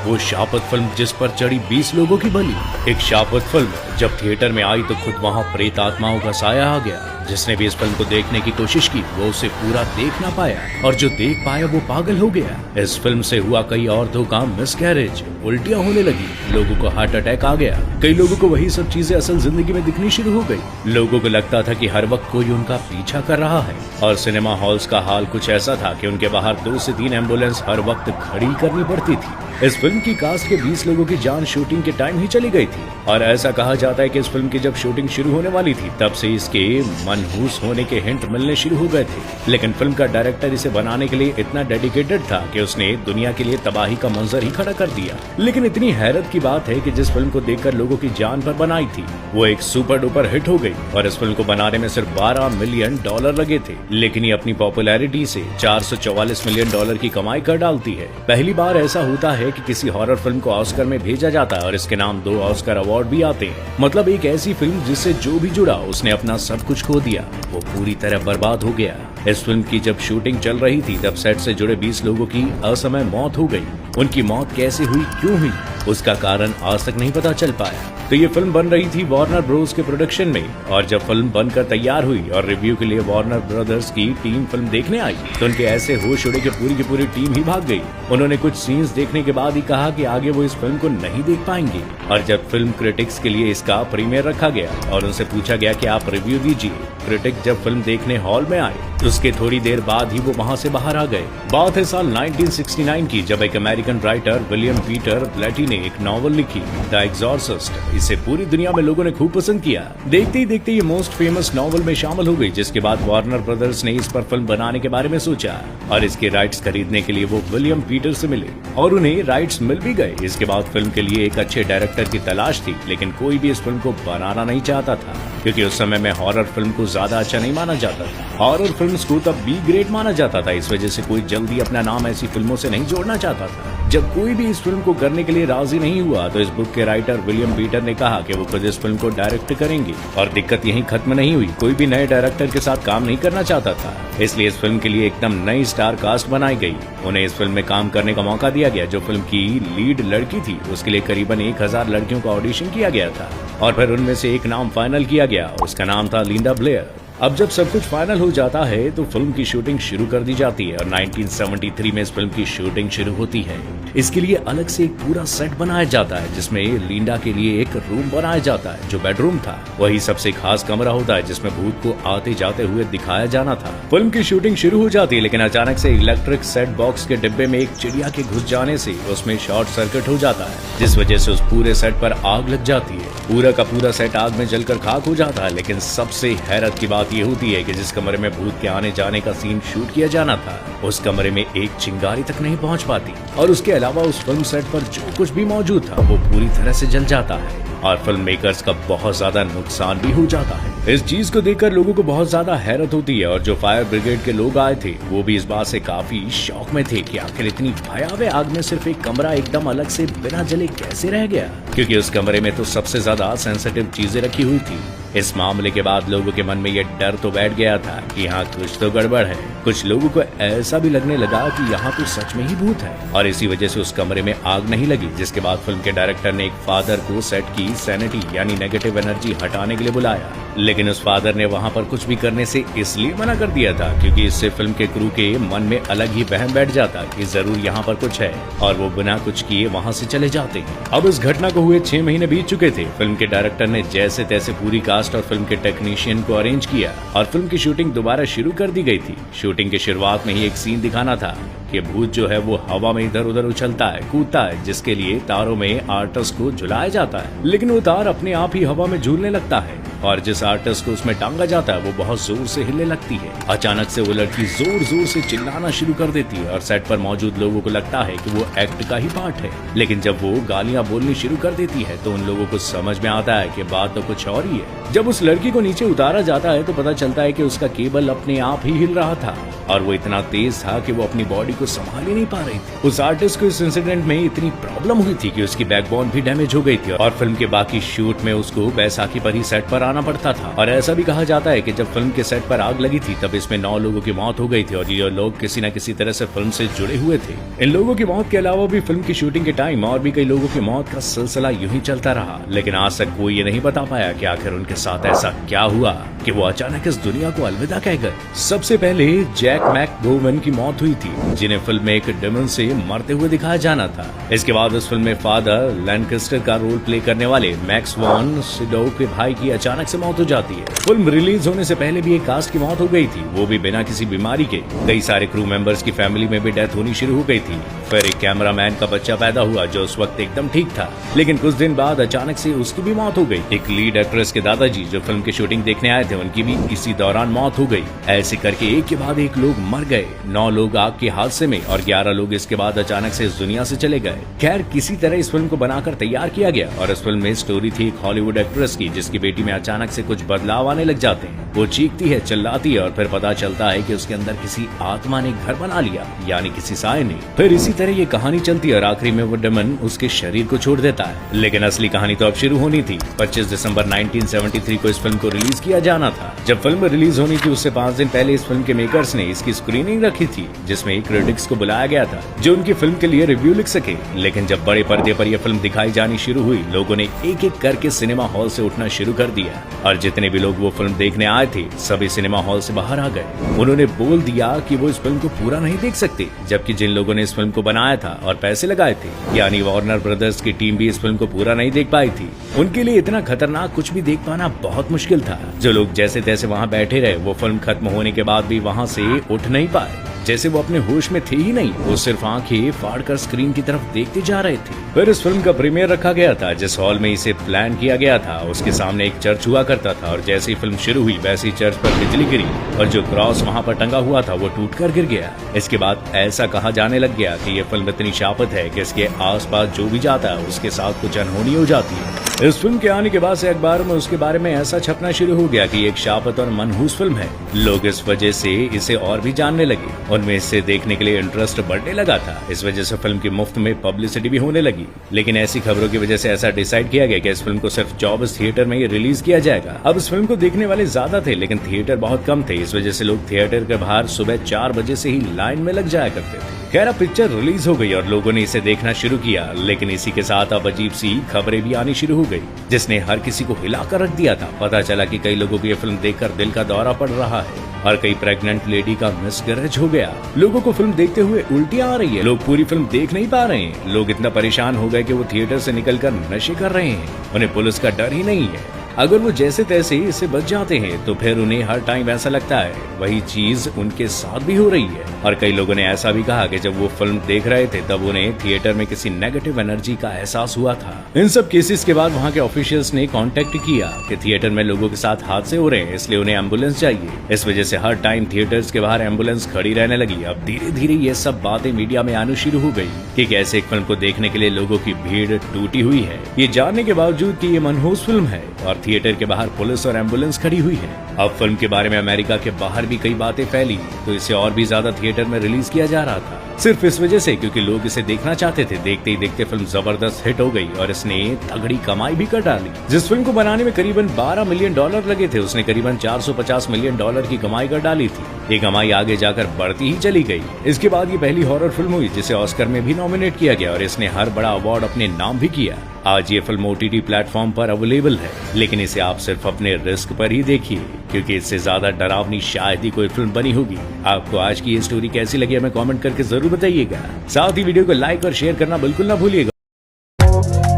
वो शापत फिल्म जिस पर चढ़ी 20 लोगों की बलि। एक शापत फिल्म जब थिएटर में आई तो खुद वहाँ प्रेत आत्माओं का साया आ गया। जिसने भी इस फिल्म को देखने की कोशिश की वो उसे पूरा देख ना पाया, और जो देख पाया वो पागल हो गया। इस फिल्म से हुआ कई औरतों का मिसकैरेज, उल्टियां होने लगी, लोगों को हार्ट अटैक आ गया, कई लोगों को वही सब चीजें असल जिंदगी में दिखनी शुरू हो गई। लोगों को लगता था कि हर वक्त कोई उनका पीछा कर रहा है, और सिनेमा हॉल्स का हाल कुछ ऐसा था कि उनके बाहर 2 से 3 एम्बुलेंस हर वक्त खड़ी करनी पड़ती थी। इस फिल्म की कास्ट के 20 लोगों की जान शूटिंग के टाइम ही चली गई थी, और ऐसा कहा जाता है कि इस फिल्म की जब शूटिंग शुरू होने वाली थी तब से इसके मनहूस होने के हिंट मिलने शुरू हो गए थे। लेकिन फिल्म का डायरेक्टर इसे बनाने के लिए इतना डेडिकेटेड था कि उसने दुनिया के लिए तबाही का मंजर ही खड़ा कर दिया। लेकिन इतनी हैरत की बात है कि जिस फिल्म को देखकर लोगों की जान पर बनाई थी वो एक सुपर डुपर हिट हो गई, और इस फिल्म को बनाने में सिर्फ $12 मिलियन लगे थे। लेकिन ये अपनी पॉपुलैरिटी से $444 मिलियन की कमाई कर डालती है। पहली बार ऐसा होता है कि किसी हॉरर फिल्म को ऑस्कर में भेजा जाता है और इसके नाम 2 ऑस्कर अवार्ड भी आते हैं। मतलब एक ऐसी फिल्म जिससे जो भी जुड़ा उसने अपना सब कुछ खो दिया, वो पूरी तरह बर्बाद हो गया। इस फिल्म की जब शूटिंग चल रही थी तब सेट से जुड़े 20 लोगों की असमय मौत हो गई। उनकी मौत कैसे हुई, क्यों हुई, उसका कारण आज तक नहीं पता चल पाया। तो ये फिल्म बन रही थी वार्नर ब्रोस के प्रोडक्शन में, और जब फिल्म बनकर तैयार हुई और रिव्यू के लिए वार्नर ब्रदर्स की टीम फिल्म देखने आई तो उनके ऐसे होश उड़े कि पूरी की पूरी टीम ही भाग गई। उन्होंने कुछ सीन्स देखने के बाद ही कहा कि आगे वो इस फिल्म को नहीं देख पाएंगे। और जब फिल्म क्रिटिक्स के लिए इसका प्रीमियर रखा गया और उनसे पूछा गया कि आप रिव्यू दीजिए, क्रिटिक जब फिल्म देखने हॉल में आए तो उसके थोड़ी देर बाद ही वो वहाँ से बाहर आ गए। बात है साल 1969 की, जब एक अमेरिकन राइटर विलियम पीटर ब्लैटी ने एक नॉवल लिखी, द एग्जॉर्सिस्ट। इसे पूरी दुनिया में लोगों ने खूब पसंद किया। देखते ही देखते ये मोस्ट फेमस नॉवल में शामिल हो गई, जिसके बाद वार्नर ब्रदर्स ने इस पर फिल्म बनाने के बारे में सोचा और इसके राइट्स खरीदने के लिए वो विलियम पीटर से मिले, और उन्हें राइट्स मिल भी गए। इसके बाद फिल्म के लिए एक अच्छे डायरेक्टर की तलाश थी, लेकिन कोई भी इस फिल्म को बनाना नहीं चाहता था, क्योंकि उस समय में हॉरर फिल्म को ज्यादा अच्छा नहीं माना जाता था। हॉरर फिल्म्स को तब बी ग्रेड माना जाता था, इस वजह से कोई जल्दी अपना नाम ऐसी फिल्मों से नहीं जोड़ना चाहता था। जब कोई भी इस फिल्म को करने के लिए राजी नहीं हुआ तो इस बुक के राइटर विलियम पीटर ने कहा कि वो खुद इस फिल्म को डायरेक्ट करेंगे, और दिक्कत यहीं खत्म नहीं हुई। कोई भी नए डायरेक्टर के साथ काम नहीं करना चाहता था, इसलिए इस फिल्म के लिए एकदम नई स्टार कास्ट बनाई गई। उन्हें इस फिल्म में काम करने का मौका दिया गया। जो फिल्म की लीड लड़की थी उसके लिए करीबन 1000 लड़कियों का ऑडिशन किया गया था, और फिर उनमें से एक नाम फाइनल किया गया, उसका नाम था लिंडा ब्लेयर। अब जब सब कुछ फाइनल हो जाता है तो फिल्म की शूटिंग शुरू कर दी जाती है, और 1973 में इस फिल्म की शूटिंग शुरू होती है। इसके लिए अलग से एक पूरा सेट बनाया जाता है, जिसमें लिंडा के लिए एक रूम बनाया जाता है। जो बेडरूम था वही सबसे खास कमरा होता है, जिसमें भूत को आते जाते हुए दिखाया जाना था। फिल्म की शूटिंग शुरू हो जाती है, लेकिन अचानक से इलेक्ट्रिक सेट बॉक्स के डिब्बे में एक चिड़िया के घुस जाने से उसमें शॉर्ट सर्किट हो जाता है, जिस वजह से उस पूरे सेट पर आग लग जाती है। पूरा का पूरा सेट आग में जलकर खाक हो जाता है। लेकिन सबसे हैरत की बात ये होती है कि जिस कमरे में भूत के आने जाने का सीन शूट किया जाना था उस कमरे में एक चिंगारी तक नहीं पहुंच पाती, और उसके अलावा उस फिल्म सेट पर जो कुछ भी मौजूद था वो पूरी तरह से जल जाता है, और फिल्म मेकर्स का बहुत ज्यादा नुकसान भी हो जाता है। इस चीज को देखकर लोगों को बहुत ज्यादा हैरत होती है, और जो फायर ब्रिगेड के लोग आए थे वो भी इस बात से काफी शौक में थे कि आखिर इतनी भयावह आग में सिर्फ एक कमरा एकदम अलग से बिना जले कैसे रह गया, क्योंकि उस कमरे में तो सबसे ज्यादा सेंसिटिव चीजें रखी हुई थी। इस मामले के बाद लोगों के मन में ये डर तो बैठ गया था कि यहाँ कुछ तो गड़बड़ है। कुछ लोगों को ऐसा भी लगने लगा कि यहाँ तो सच में ही भूत है, और इसी वजह से उस कमरे में आग नहीं लगी। जिसके बाद फिल्म के डायरेक्टर ने एक फादर को सेट की सैनिटी यानी नेगेटिव एनर्जी हटाने के लिए बुलाया, लेकिन उस फादर ने वहाँ पर कुछ भी करने से इसलिए मना कर दिया था क्योंकि इससे फिल्म के क्रू के मन में अलग ही वहम बैठ जाता कि जरूर यहाँ पर कुछ है, और वो बिना कुछ किए वहाँ से चले जाते। अब इस घटना को हुए 6 महीने बीत चुके थे। फिल्म के डायरेक्टर ने जैसे तैसे पूरी कास्ट और फिल्म के टेक्नीशियन को अरेंज किया, और फिल्म की शूटिंग दोबारा शुरू कर दी गई थी। शूटिंग की शुरुआत में ही एक सीन दिखाना था कि भूत जो है वो हवा में इधर उधर उछलता है, कूदता है, जिसके लिए तारों में आर्टिस्ट को झुलाया जाता है, लेकिन वो तार अपने आप ही हवा में झूलने लगता है, और जिस आर्टिस्ट को उसमें टांगा जाता है वो बहुत जोर से हिलने लगती है। अचानक से वो लड़की जोर जोर से चिल्लाना शुरू कर देती है, और सेट पर मौजूद लोगों को लगता है कि वो एक्ट का ही पार्ट है। लेकिन जब वो गालियां बोलनी शुरू कर देती है तो उन लोगों को समझ में आता है कि बात तो कुछ और ही है। जब उस लड़की को नीचे उतारा जाता है तो पता चलता है कि उसका केबल अपने आप ही हिल रहा था, और वो इतना तेज था कि वो अपनी बॉडी को संभाल ही नहीं पा रही थी। उस आर्टिस्ट को इस इंसिडेंट में इतनी प्रॉब्लम हुई थी कि उसकी बैकबोन भी डैमेज हो गई थी और फिल्म के बाकी शूट में उसको बैसाखी पर ही सेट पर आना पड़ता था। और ऐसा भी कहा जाता है कि जब फिल्म के सेट पर आग लगी थी तब इसमें 9 लोगों की मौत हो गई थी और ये लोग किसी न किसी तरह से फिल्म से जुड़े हुए थे। इन लोगों की मौत के अलावा भी फिल्म की शूटिंग के टाइम और भी कई लोगों की मौत का सिलसिला यूं ही चलता रहा, लेकिन आज तक कोई ये नहीं बता पाया कि आखिर उनके साथ ऐसा क्या हुआ कि वो अचानक इस दुनिया को अलविदा कह गए। सबसे पहले जैक मैकगोवन की मौत हुई थी, जिन्हें फिल्म में एक डेमन से मरते हुए दिखाया जाना था। इसके बाद इस फिल्म में फादर लैंकेस्टर का रोल प्ले करने वाले मैक्स वॉन सिडो के भाई की अचानक से मौत हो जाती है। फिल्म रिलीज होने से पहले भी एक कास्ट की मौत हो गई थी, वो भी बिना किसी बीमारी के। कई सारे क्रू मेंबर्स की फैमिली में भी डेथ होनी शुरू हो गई थी। फिर एक कैमरामैन का बच्चा पैदा हुआ जो उस वक्त एकदम ठीक था, लेकिन कुछ दिन बाद अचानक से उसकी भी मौत हो गई। एक लीड एक्ट्रेस के दादाजी जो फिल्म की शूटिंग देखने आए थे, उनकी भी इसी दौरान मौत हो गई। ऐसे करके एक के बाद एक लोग मर गए। 9 लोग आग के हादसे में और 11 लोग इसके बाद अचानक से इस दुनिया से चले गए। खैर, किसी तरह इस फिल्म को बनाकर तैयार किया गया और इस फिल्म में स्टोरी थी एक हॉलीवुड एक्ट्रेस की जिसकी बेटी में अचानक से कुछ बदलाव आने लग जाते हैं। वो चीखती है, चिल्लाती है और फिर पता चलता है कि उसके अंदर किसी आत्मा ने घर बना लिया, यानी किसी साए ने। फिर इसी तरह ये कहानी चलती है और आखिरी में वो डेमन उसके शरीर को छोड़ देता है। लेकिन असली कहानी तो अब शुरू होनी थी। 25 दिसंबर 1973 को इस फिल्म को रिलीज किया जाना था। जब फिल्म रिलीज होनी थी उससे 5 दिन पहले इस फिल्म के मेकर्स ने इसकी स्क्रीनिंग रखी थी, जिसमें क्रिटिक्स को बुलाया गया था जो उनकी फिल्म के लिए रिव्यू लिख सके। लेकिन जब बड़े पर्दे पर यह फिल्म दिखाई जानी शुरू हुई, लोगों ने एक एक करके सिनेमा हॉल से उठना शुरू कर दिया और जितने भी लोग वो फिल्म देखने आए थे सभी सिनेमा हॉल से बाहर आ गए। उन्होंने बोल दिया कि वो इस फिल्म को पूरा नहीं देख सकते, जबकि जिन लोगों ने इस फिल्म को बनाया था और पैसे लगाए थे, यानी वार्नर ब्रदर्स की टीम भी इस फिल्म को पूरा नहीं देख पाई थी। उनके लिए इतना खतरनाक कुछ भी देख पाना बहुत मुश्किल था। जो लोग जैसे तैसे वहाँ बैठे रहे, वो फिल्म खत्म होने के बाद भी वहाँ से उठ नहीं पाए, जैसे वो अपने होश में थे ही नहीं। वो सिर्फ आंखें फाड़कर स्क्रीन की तरफ देखते जा रहे थे। फिर इस फिल्म का प्रीमियर रखा गया था जिस हॉल में इसे प्लान किया गया था, उसके सामने एक चर्च हुआ करता था और जैसे ही फिल्म शुरू हुई वैसे ही चर्च पर बिजली गिरी और जो क्रॉस वहाँ पर टंगा हुआ था वो टूटकर गिर गया। इसके बाद ऐसा कहा जाने लग गया कि ये फिल्म इतनी शापत है कि इसके आसपास जो भी जाता है उसके साथ कुछ अनहोनी हो जाती है। इस फिल्म के आने के बाद से अखबारों में उसके बारे में ऐसा छपना शुरू हो गया कि एक शापत और मनहूस फिल्म है। लोग इस वजह से इसे और भी जानने लगे, उनमें इसे देखने के लिए इंटरेस्ट बढ़ने लगा था। इस वजह से फिल्म की मुफ्त में पब्लिसिटी भी होने लगी। लेकिन ऐसी खबरों की वजह से ऐसा डिसाइड किया गया कि इस फिल्म को सिर्फ 24 थिएटर में ही रिलीज किया जाएगा। अब इस फिल्म को देखने वाले ज्यादा थे लेकिन थिएटर बहुत कम थे, इस वजह से लोग थिएटर के बाहर सुबह 4 बजे से ही लाइन में लग जाया करते थे। खैर, अब पिक्चर रिलीज हो गई और लोगों ने इसे देखना शुरू किया, लेकिन इसी के साथ अब अजीब सी खबरें भी आनी शुरू हो गई जिसने हर किसी को हिला कर रख दिया था। पता चला कि कई लोगों को ये फिल्म देखकर दिल का दौरा पड़ रहा है और कई प्रेग्नेंट लेडी का मिसकैरेज हो गया। लोगों को फिल्म देखते हुए उल्टियां आ रही है, लोग पूरी फिल्म देख नहीं पा रहे हैं। लोग इतना परेशान हो गए कि वो थिएटर से निकलकर नशे कर रहे हैं। उन्हें पुलिस का डर ही नहीं है। अगर वो जैसे तैसे इससे बच जाते हैं तो फिर उन्हें हर टाइम ऐसा लगता है वही चीज उनके साथ भी हो रही है। और कई लोगों ने ऐसा भी कहा कि जब वो फिल्म देख रहे थे तब उन्हें थिएटर में किसी नेगेटिव एनर्जी का एहसास हुआ था। इन सब केसेस के बाद वहाँ के ऑफिशियल्स ने कांटेक्ट किया कि थिएटर में लोगों के साथ हादसे हो रहे हैं, इसलिए उन्हें एम्बुलेंस चाहिए। इस वजह से हर टाइम थिएटर्स के बाहर एम्बुलेंस खड़ी रहने लगी। अब धीरे धीरे ये सब बातें मीडिया में आनी शुरू हो गई कि कैसे एक फिल्म को देखने के लिए लोगों की भीड़ टूटी हुई है, ये जानने के बावजूद कि ये मनहूस फिल्म है और थिएटर के बाहर पुलिस और एम्बुलेंस खड़ी हुई है। अब फिल्म के बारे में अमेरिका के बाहर भी कई बातें फैली तो इसे और भी ज्यादा थिएटर में रिलीज किया जा रहा था, सिर्फ इस वजह से क्योंकि लोग इसे देखना चाहते थे। देखते ही देखते फिल्म जबरदस्त हिट हो गई और इसने तगड़ी कमाई भी कर डाली। जिस फिल्म को बनाने में करीबन $12 मिलियन लगे थे, उसने करीबन $450 मिलियन की कमाई कर डाली थी। ये कमाई आगे जाकर बढ़ती ही चली गई। इसके बाद ये पहली हॉरर फिल्म हुई जिसे ऑस्कर में भी नॉमिनेट किया गया और इसने हर बड़ा अवार्ड अपने नाम भी किया। आज ये फिल्म OTT प्लेटफॉर्म पर अवेलेबल है, लेकिन इसे आप सिर्फ अपने रिस्क पर ही देखिए क्योंकि इससे ज्यादा डरावनी शायद ही कोई फिल्म बनी होगी। आपको आज की ये स्टोरी कैसी लगी हमें कमेंट करके जरूर बताइएगा। साथ ही वीडियो को लाइक और शेयर करना बिल्कुल ना भूलिएगा।